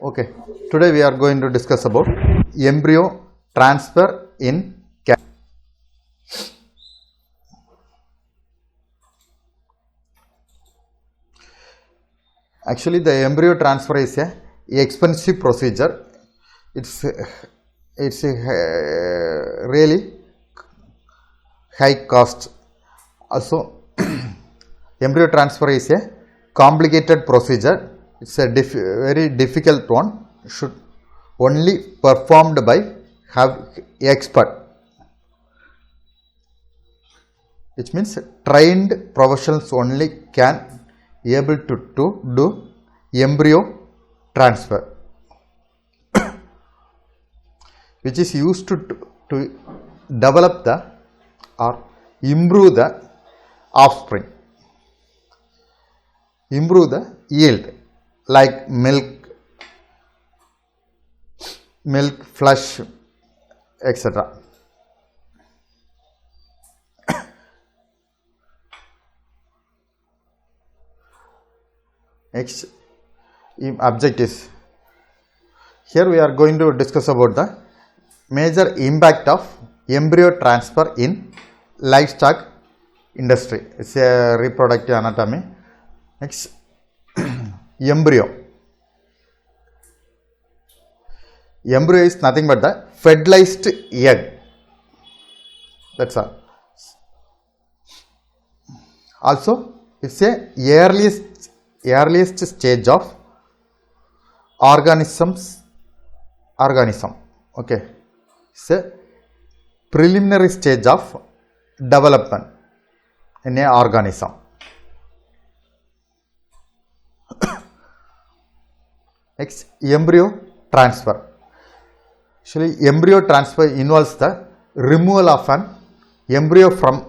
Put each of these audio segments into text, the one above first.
Okay, today we are going to discuss about embryo transfer in cat. Actually, the embryo transfer is a expensive procedure. It's a really high cost. Also, embryo transfer is a complicated procedure. It's a very difficult one. Should only performed by expert, which means trained professionals only can able to do embryo transfer, which is used to develop the or improve the offspring, improve the yield, like milk, flesh, etc. Next objectives. Here we are going to discuss about the major impact of embryo transfer in livestock industry. It's a reproductive anatomy. Next, embryo. Embryo is nothing but the fertilized egg. That's all. Also, it's a earliest stage of organism. Okay, it's a preliminary stage of development in an organism. Next, embryo transfer. Actually, embryo transfer involves the removal of an embryo from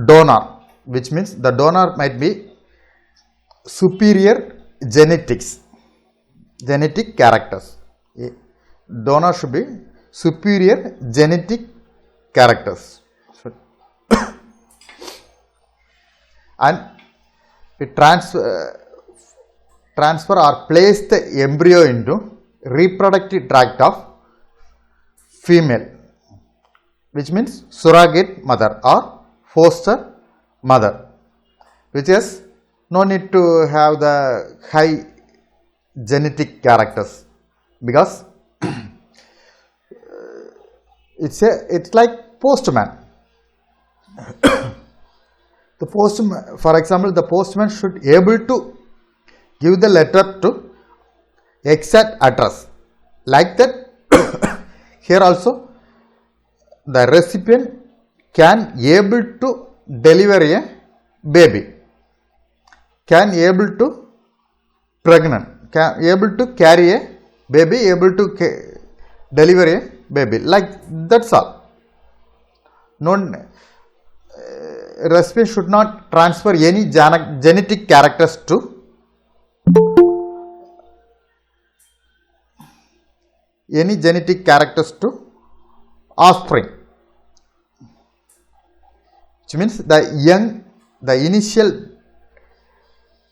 donor, which means the donor might be superior genetic characters. Donor should be superior genetic characters. And it transfer or place the embryo into reproductive tract of female, which means surrogate mother or foster mother, which has no need to have the high genetic characters, because it's like postman. The postman, for example, the postman should able to give the letter to exact address. Like that, here also the recipient can able to deliver a baby, can able to pregnant, can able to carry a baby, able to deliver a baby. Like that's all. Recipient should not transfer any genetic characters to offspring, which means the initial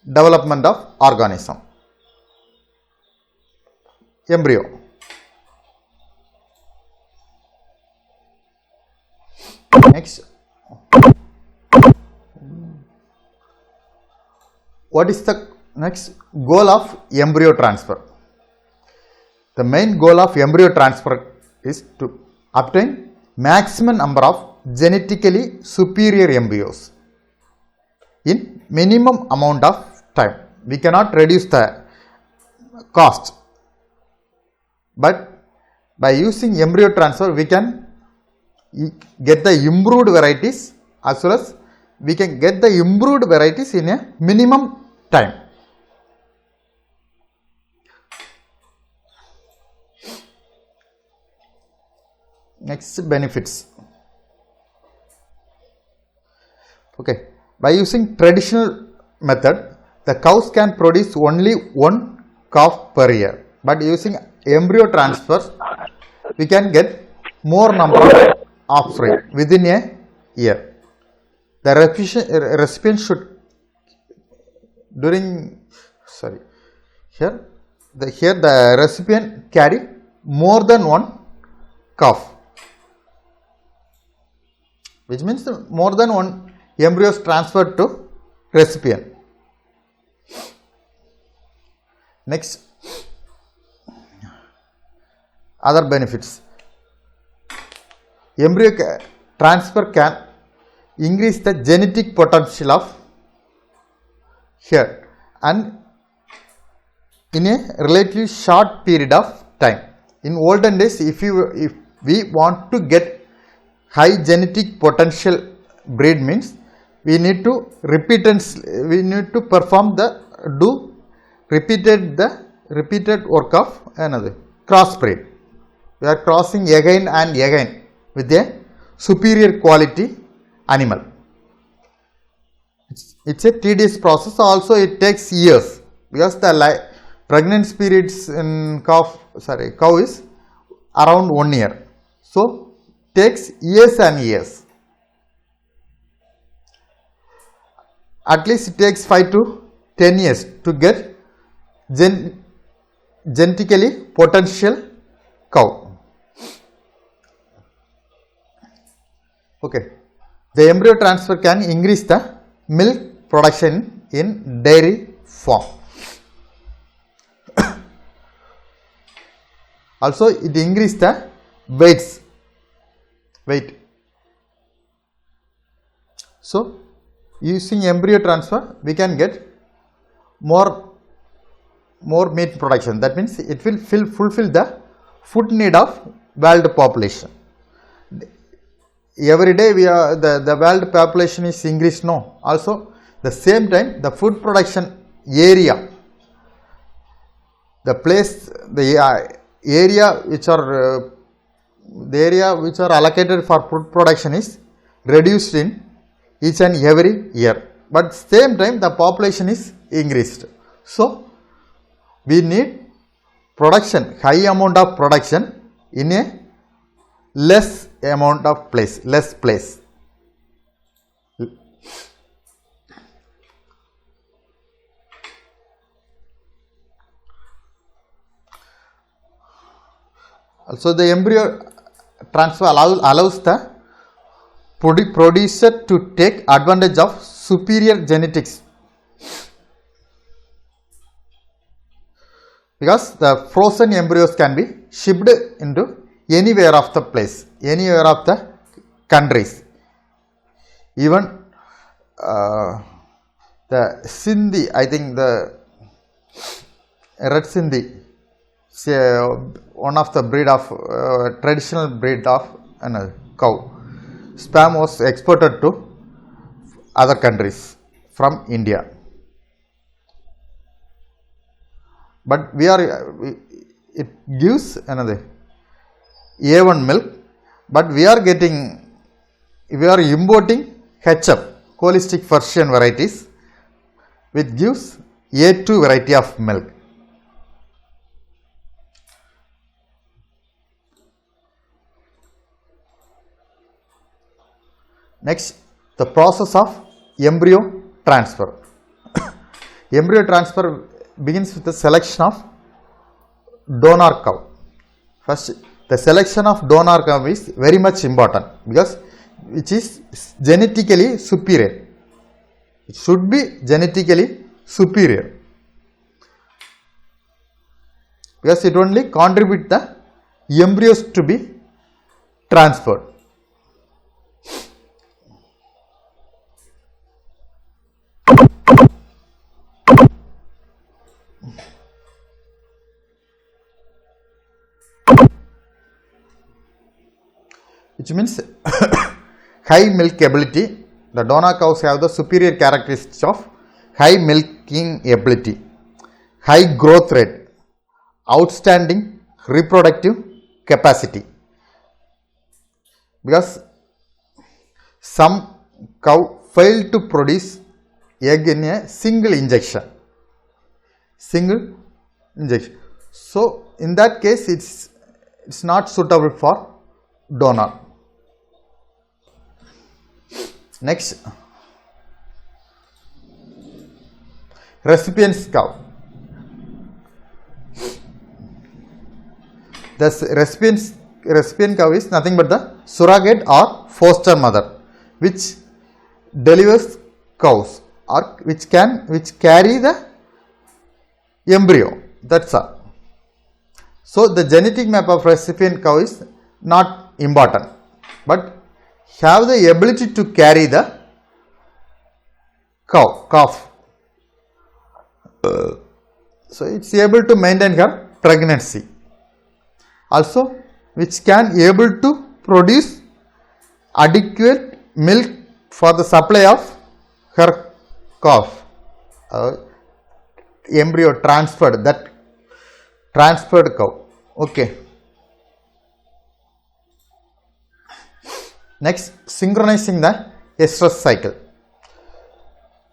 development of organism, embryo. Next, what is the next goal of embryo transfer? The main goal of embryo transfer is to obtain maximum number of genetically superior embryos in minimum amount of time. We cannot reduce the cost, but by using embryo transfer we can get the improved varieties, as well as we can get the improved varieties in a minimum time. Next, benefits. Okay, by using traditional method, the cows can produce only one calf per year, but using embryo transfer we can get more number of offspring within a year. The recipient should Here the recipient carry more than one calf, which means more than one embryos transferred to recipient. Next, other benefits. Embryo transfer can increase the genetic potential of here and in a relatively short period of time. In olden days, if we want to get high genetic potential breed, means we need to perform the repeated work of another crossbreed. We are crossing again and again with a superior quality animal. It's a tedious process. Also, it takes years because the pregnancy periods in cow is around 1 year. So, takes years and years. At least it takes 5 to 10 years to get genetically potential cow. Okay, the embryo transfer can increase the milk production in dairy farm. Also, it increase the weight. So, using embryo transfer, we can get more meat production. That means it will fulfill the food need of world population. Every day the world population is increased. No, also the same time the food production area, the area which are allocated for food production is reduced in each and every year. But same time the population is increased. So we need high amount of production in a less place. Also, the embryo transfer allows the producer to take advantage of superior genetics, because the frozen embryos can be shipped into anywhere of the place, anywhere of the countries. Even the Sindhi, I think the red Sindhi, one of the breed of traditional breed of cow, sperm was exported to other countries from India. But it gives another A1 milk, but we are importing HF, holistic Persian varieties, which gives A2 variety of milk. Next, the process of embryo transfer. Embryo transfer begins with the selection of donor cow. First, the selection of donor cow is very much important because which is genetically superior. It should be genetically superior because it only contributes the embryos to be transferred. Which means high milk ability. The donor cows have the superior characteristics of high milking ability, high growth rate, outstanding reproductive capacity. Because some cow fail to produce egg in a single injection. So in that case, it's not suitable for donor. Next, recipient's cow. The recipient cow is nothing but the surrogate or foster mother, which delivers cows or which carry the embryo. That's all. So the genetic map of recipient cow is not important, but have the ability to carry the calf. So it's able to maintain her pregnancy. Also, which can able to produce adequate milk for the supply of her calf. Embryo transferred, that transferred cow. Okay. Next, synchronizing the estrus cycle.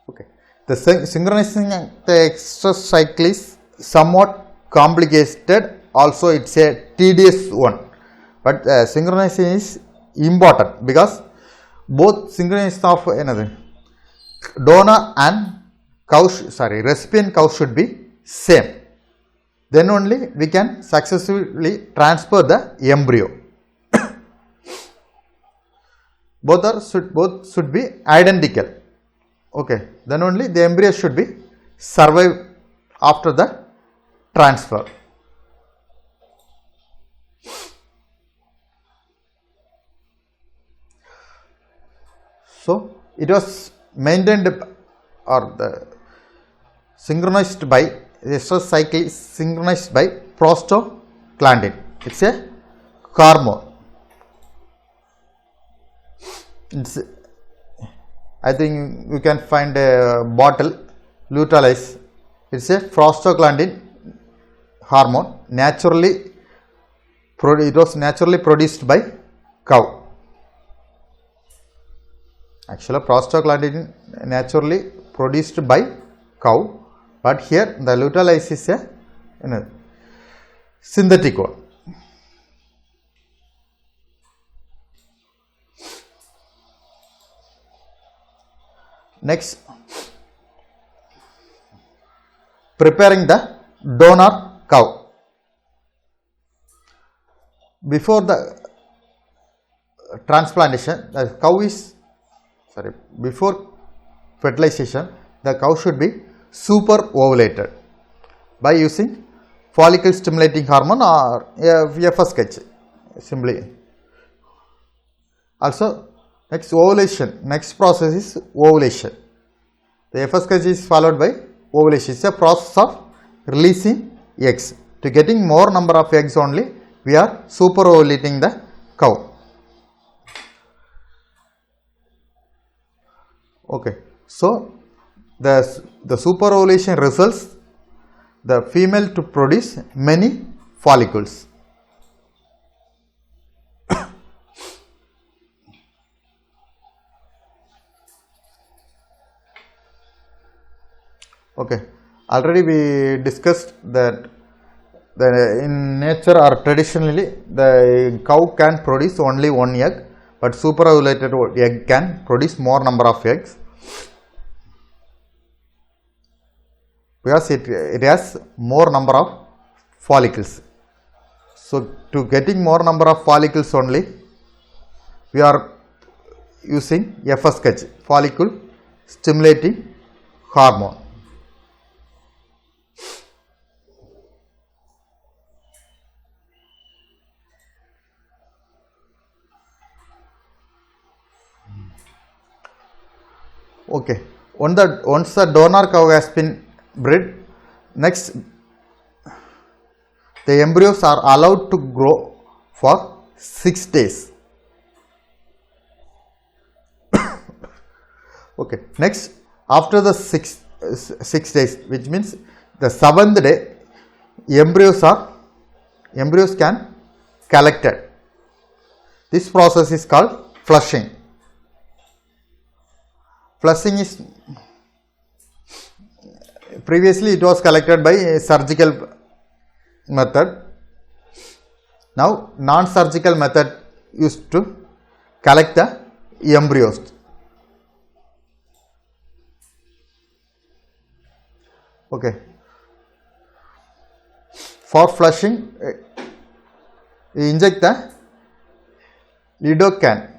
Okay. The synchronizing the estrus cycle is somewhat complicated. Also, it's a tedious one. But synchronizing is important because both synchronization of another donor and recipient cow should be same. Then only we can successfully transfer the embryo. both should be identical. Okay, then only the embryo should be survive after the transfer. So it was maintained or the synchronized by the estrus cycle is synchronized by prostaglandin. It's a hormone. I think you can find a bottle Lutalis. It's a prostaglandin hormone. It was naturally produced by cow. Actually, prostaglandin naturally produced by cow, but here the Lutalis is a synthetic one. Next, preparing the donor cow. Before the transplantation, the cow is before fertilization, the cow should be super ovulated by using follicle stimulating hormone or FSH simply. Also, next process is ovulation. The FSH is followed by ovulation. It's a process of releasing eggs. To getting more number of eggs only, we are super ovulating the cow. Okay, so the super ovulation results the female to produce many follicles. Okay, already we discussed that in nature or traditionally the cow can produce only one egg, but super ovulated egg can produce more number of eggs because it has more number of follicles. So to getting more number of follicles only, we are using FSH, follicle stimulating hormone. Okay, once the donor cow has been bred, next the embryos are allowed to grow for 6 days. Okay, next after the 6 days, which means the 7th day, embryos can collected. This process is called flushing. Flushing is previously it was collected by a surgical method. Now non-surgical method used to collect the embryos. Okay. For flushing, we inject the lidocaine.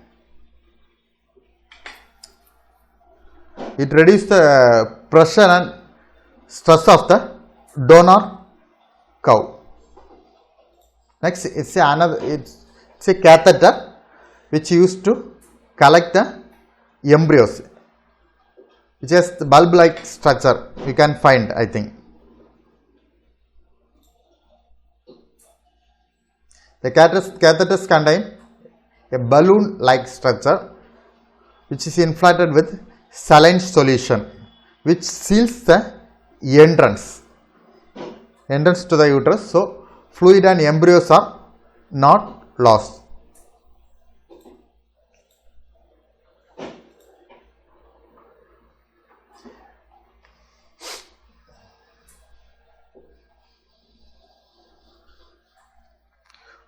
It reduces the pressure and stress of the donor cow. Next, it's a catheter which used to collect the embryos, which has the bulb-like structure. You can find, I think. The catheters contain a balloon-like structure which is inflated with saline solution, which seals the entrance to the uterus, so fluid and embryos are not lost.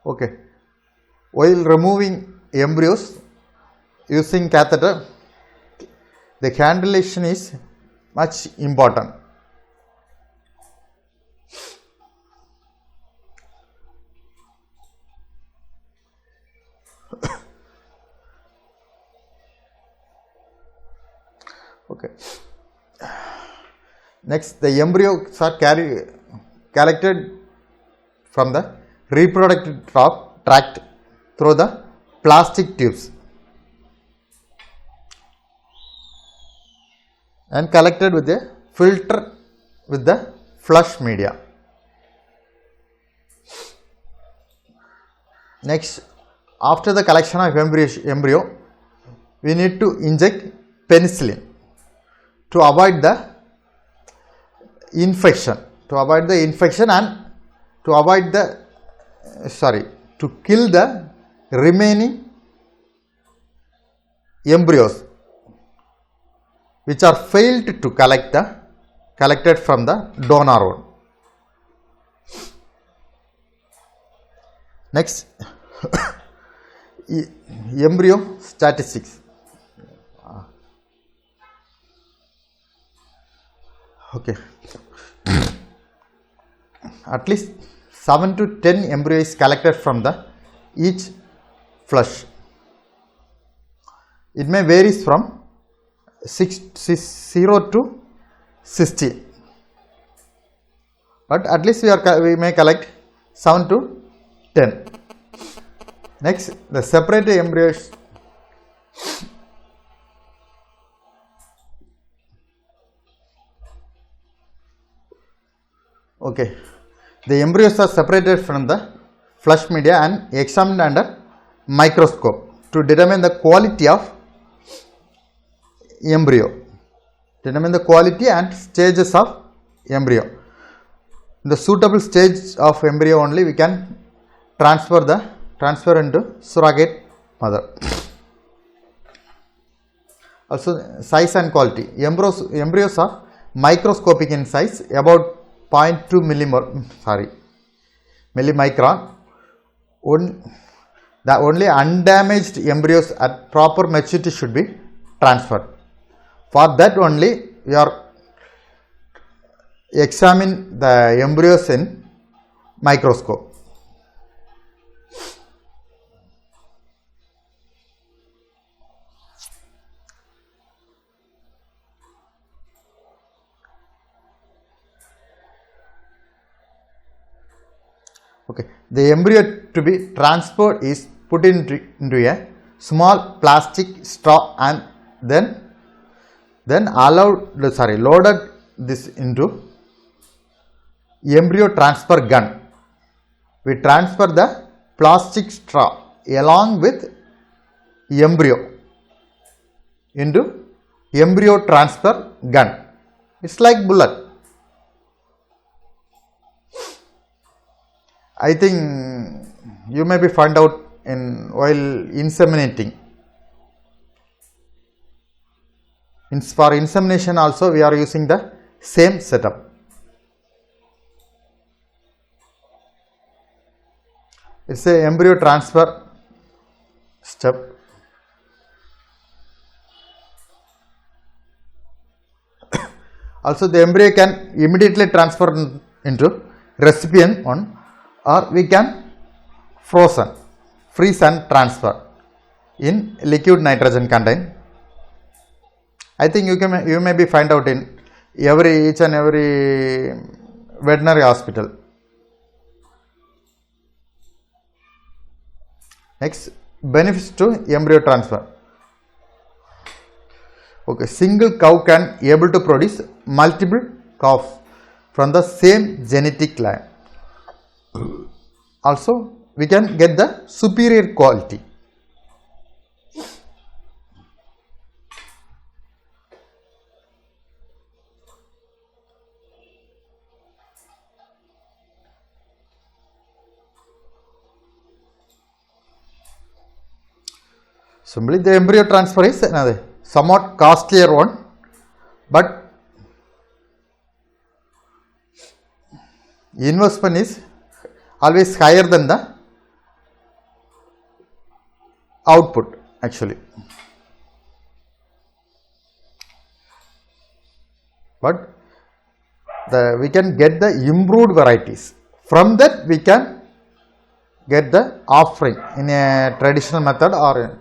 Okay, while removing embryos using catheter, the cannulation is much important. Okay. Next, the embryos are collected from the reproductive tract through the plastic tubes and collected with a filter with the flush media. Next, after the collection of embryo, we need to inject penicillin to avoid the infection, and to avoid the to kill the remaining embryos which are failed to collected from the donor one. Next, embryo statistics. Okay, at least 7 to 10 embryo is collected from each flush. It may varies from 0 to 60, but at least we may collect 7 to 10. Next, the separate embryos. Okay, the embryos are separated from the flush media and examined under microscope to determine the quality of embryo. Determine the quality and stages of embryo. In the suitable stage of embryo only we can transfer into surrogate mother. Also, size and quality. Embryos are microscopic in size, about 0.2 millimicron. The only undamaged embryos at proper maturity should be transferred. For that only we are examine the embryos in microscope. Okay, the embryo to be transferred is put into a small plastic straw and then loaded this into embryo transfer gun. We transfer the plastic straw along with embryo into embryo transfer gun. It's like bullet. I think you may be found out while inseminating. For insemination also we are using the same setup. It's a embryo transfer step. Also the embryo can immediately transfer into recipient one, or we can frozen, freeze and transfer in liquid nitrogen content. I think you may be find out in each and every veterinary hospital. Next, benefits to embryo transfer. Okay, single cow can able to produce multiple calves from the same genetic line. Also, we can get the superior quality. Simply, the embryo transfer is another somewhat costlier one, but investment is always higher than the output actually. But we can get the improved varieties. From that we can get the offspring in a traditional method or